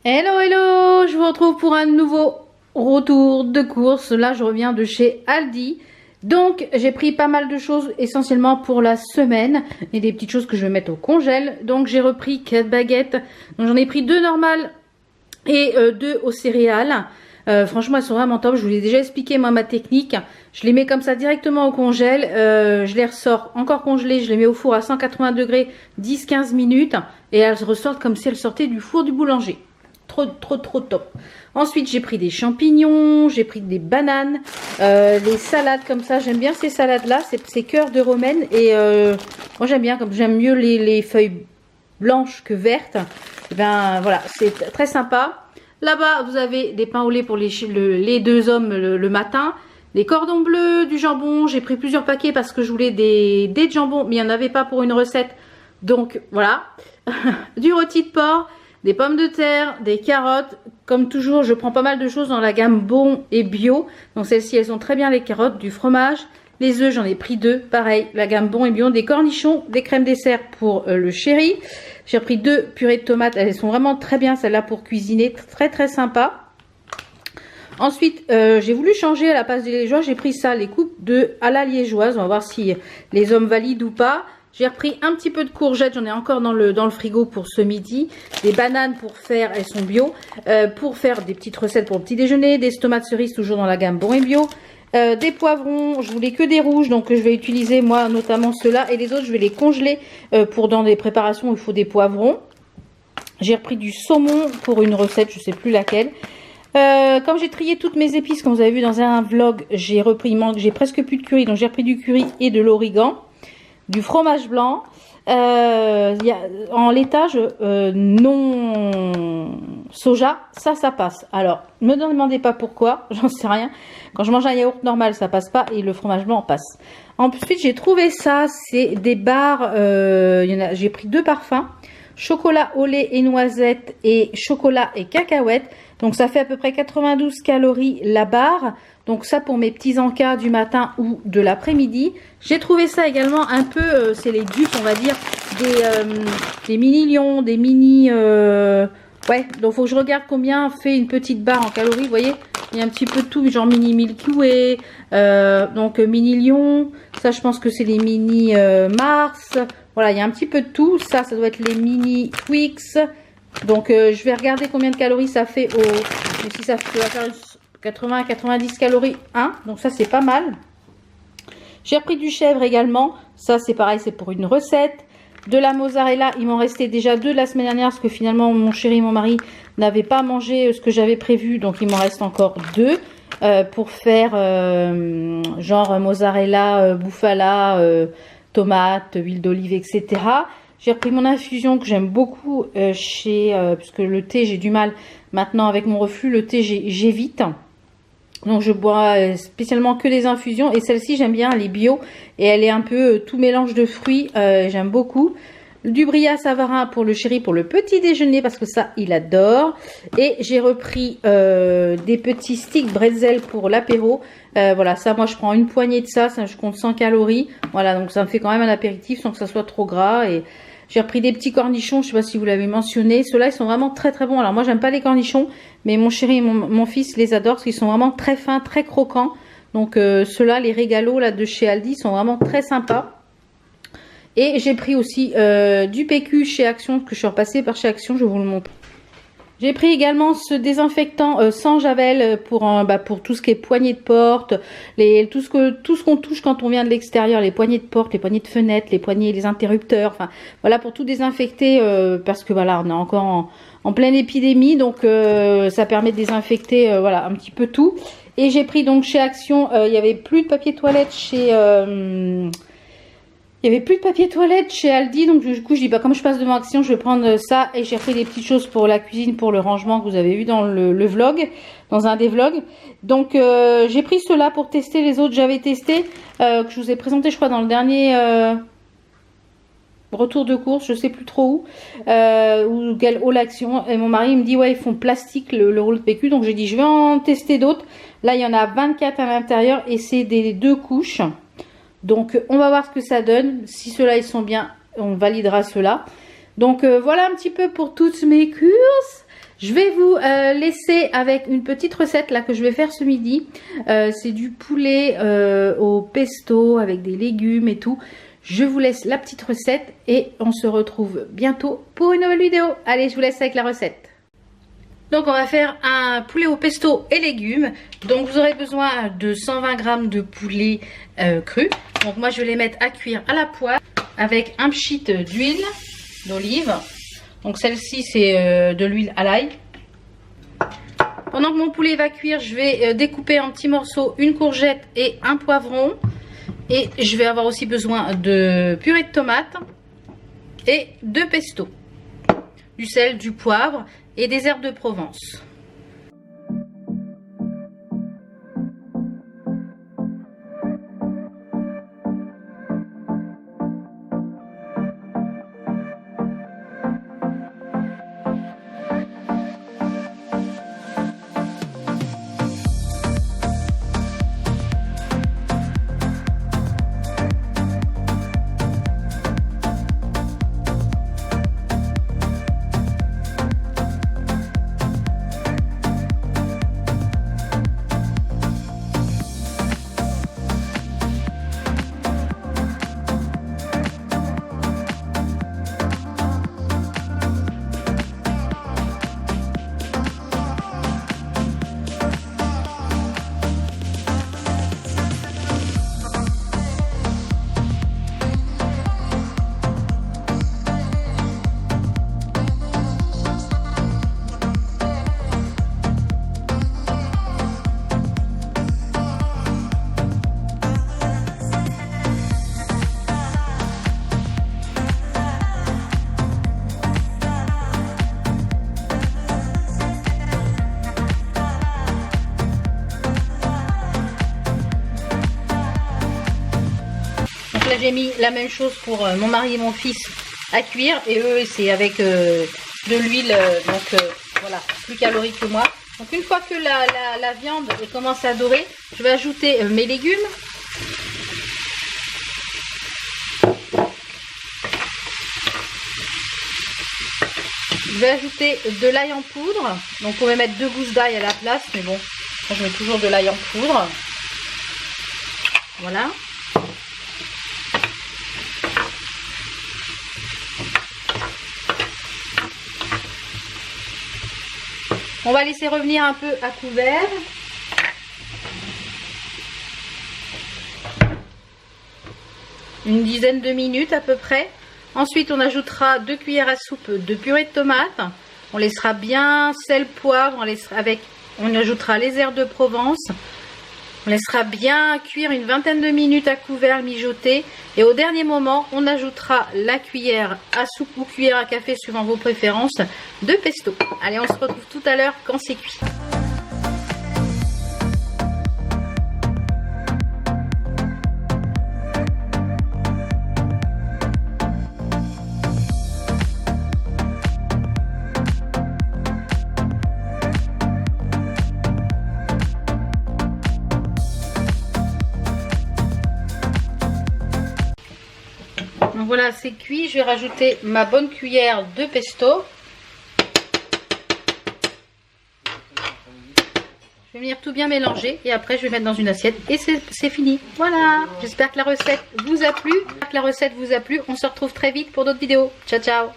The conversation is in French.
Hello hello, je vous retrouve pour un nouveau retour de course. Là je reviens de chez Aldi. Donc j'ai pris pas mal de choses essentiellement pour la semaine et des petites choses que je vais mettre au congèle. Donc j'ai repris 4 baguettes. Donc j'en ai pris 2 normales et 2 aux céréales. Franchement elles sont vraiment top. Je vous ai déjà expliqué moi ma technique. Je les mets comme ça directement au congèle. Je les ressors encore congelées. Je les mets au four à 180 degrés 10-15 minutes. Et elles ressortent comme si elles sortaient du four du boulanger. Trop top. Ensuite j'ai pris des champignons, j'ai pris des bananes, les salades comme ça. J'aime bien ces salades là, c'est cœur de romaine. Et moi j'aime bien, comme j'aime mieux les feuilles blanches que vertes. Et ben voilà, c'est très sympa. Là-bas vous avez des pains au lait pour les 2 hommes le matin. Des cordons bleus, du jambon. J'ai pris plusieurs paquets parce que je voulais des dés de jambon, mais il n'y en avait pas pour une recette. Donc voilà. Du rôti de porc. Des pommes de terre, des carottes. Comme toujours, je prends pas mal de choses dans la gamme bon et bio. Donc celles-ci, elles sont très bien, les carottes, du fromage. Les œufs, j'en ai pris 2. Pareil, la gamme bon et bio. Des cornichons, des crèmes dessert pour le chéri. J'ai pris 2 purées de tomates. Elles sont vraiment très bien, celles-là, pour cuisiner. Très sympa. Ensuite, j'ai voulu changer à la place des liégeois. J'ai pris ça, les coupes à la liégeoise. On va voir si les hommes valident ou pas. J'ai repris un petit peu de courgettes, j'en ai encore dans le frigo pour ce midi. Des bananes pour faire, elles sont bio, pour faire des petites recettes pour le petit déjeuner. Des tomates cerises toujours dans la gamme bon et bio. Des poivrons, je voulais que des rouges, donc je vais utiliser moi notamment ceux-là. Et les autres, je vais les congeler pour dans des préparations où il faut des poivrons. J'ai repris du saumon pour une recette, je ne sais plus laquelle. Comme j'ai trié toutes mes épices, comme vous avez vu dans un vlog, j'ai presque plus de curry, donc j'ai repris du curry et de l'origan. Du fromage blanc, en laitage non soja, ça passe. Alors, ne me demandez pas pourquoi, j'en sais rien. Quand je mange un yaourt normal, ça passe pas et le fromage blanc passe. Ensuite, j'ai trouvé ça, c'est des barres, j'ai pris 2 parfums, chocolat au lait et noisette et chocolat et cacahuètes. Donc ça fait à peu près 92 calories la barre. Donc ça pour mes petits encas du matin ou de l'après-midi. J'ai trouvé ça également un peu, c'est les dupes on va dire, des mini-lions, des mini... ouais, donc faut que je regarde combien fait une petite barre en calories, vous voyez. Il y a un petit peu de tout, genre mini Milky Way, donc mini-lion. Ça je pense que c'est les mini Mars. Voilà, il y a un petit peu de tout. Ça doit être les mini Twix. Donc je vais regarder combien de calories ça fait si ça va faire 80-90 calories, hein. Donc ça c'est pas mal. J'ai repris du chèvre également. Ça c'est pareil, c'est pour une recette. De la mozzarella, il m'en restait déjà 2 de la semaine dernière parce que finalement mon chéri et mon mari n'avaient pas mangé ce que j'avais prévu. Donc il m'en reste encore 2 pour faire genre mozzarella, bouffala, tomate, huile d'olive, etc. J'ai repris mon infusion que j'aime beaucoup puisque le thé, j'ai du mal maintenant avec mon reflux. Le thé, j'évite. Donc je bois spécialement que des infusions. Et celle-ci, j'aime bien, elle est bio. Et elle est un peu tout mélange de fruits. J'aime beaucoup. Du brillat savarin pour le chéri, pour le petit déjeuner, parce que ça, il adore. Et j'ai repris des petits sticks bretzel pour l'apéro. Voilà, ça, moi, je prends une poignée de ça. Je compte 100 calories. Voilà, donc ça me fait quand même un apéritif sans que ça soit trop gras. Et j'ai repris des petits cornichons, je ne sais pas si vous l'avez mentionné. Ceux-là, ils sont vraiment très bons. Alors moi, j'aime pas les cornichons, mais mon chéri et mon fils les adorent parce qu'ils sont vraiment très fins, très croquants. Donc ceux-là, les régalos là, de chez Aldi, sont vraiment très sympas. Et j'ai pris aussi du PQ chez Action, que je suis repassée par chez Action, je vais vous le montrer. J'ai pris également ce désinfectant sans javel pour tout ce qui est poignées de porte, tout ce qu'on touche quand on vient de l'extérieur, les poignées de porte, les poignées de fenêtre, les poignées, les interrupteurs, enfin voilà, pour tout désinfecter parce que voilà, on est encore en pleine épidémie, donc ça permet de désinfecter voilà, un petit peu tout. Et j'ai pris donc chez Action, il n'y avait plus de papier toilette il n'y avait plus de papier toilette chez Aldi, donc du coup je dis bah comme je passe devant Action, je vais prendre ça. Et j'ai repris des petites choses pour la cuisine, pour le rangement que vous avez vu dans le vlog, dans un des vlogs. Donc j'ai pris cela pour tester. Les autres j'avais testé, que je vous ai présenté je crois dans le dernier retour de course, je sais plus trop où quel haul Action. Et mon mari me dit ouais ils font plastique le rouleau de PQ, donc j'ai dit je vais en tester d'autres. Là il y en a 24 à l'intérieur et c'est des 2 couches. Donc on va voir ce que ça donne. Si ceux-là ils sont bien, on validera ceux-là. Donc voilà un petit peu pour toutes mes courses. Je vais vous laisser avec une petite recette là que je vais faire ce midi. C'est du poulet au pesto avec des légumes et tout. Je vous laisse la petite recette et on se retrouve bientôt pour une nouvelle vidéo. Allez, je vous laisse avec la recette. Donc on va faire un poulet au pesto et légumes. Donc vous aurez besoin de 120 g de poulet cru. Donc moi je vais les mettre à cuire à la poêle avec un pchit d'huile d'olive. Donc celle-ci c'est de l'huile à l'ail. Pendant que mon poulet va cuire, je vais découper en petits morceaux une courgette et un poivron. Et je vais avoir aussi besoin de purée de tomates et de pesto. Du sel, du poivre et des herbes de Provence. J'ai mis la même chose pour mon mari et mon fils à cuire et eux c'est avec de l'huile voilà, plus calorique que moi. Donc une fois que la viande commence à dorer, je vais ajouter mes légumes. Je vais ajouter de l'ail en poudre. Donc vous pouvez mettre 2 gousses d'ail à la place, mais bon, moi je mets toujours de l'ail en poudre. Voilà. On va laisser revenir un peu à couvert. Une dizaine de minutes à peu près. Ensuite, on ajoutera 2 cuillères à soupe de purée de tomate. On laissera bien sel, poivre. On ajoutera les herbes de Provence. On laissera bien cuire une vingtaine de minutes à couvert, mijoter. Et au dernier moment, on ajoutera la cuillère à soupe ou cuillère à café, suivant vos préférences, de pesto. Allez, on se retrouve tout à l'heure quand c'est cuit. Donc voilà, c'est cuit. Je vais rajouter ma bonne cuillère de pesto. Je vais venir tout bien mélanger et après je vais mettre dans une assiette et c'est fini. Voilà, j'espère que la recette vous a plu. On se retrouve très vite pour d'autres vidéos. Ciao, ciao.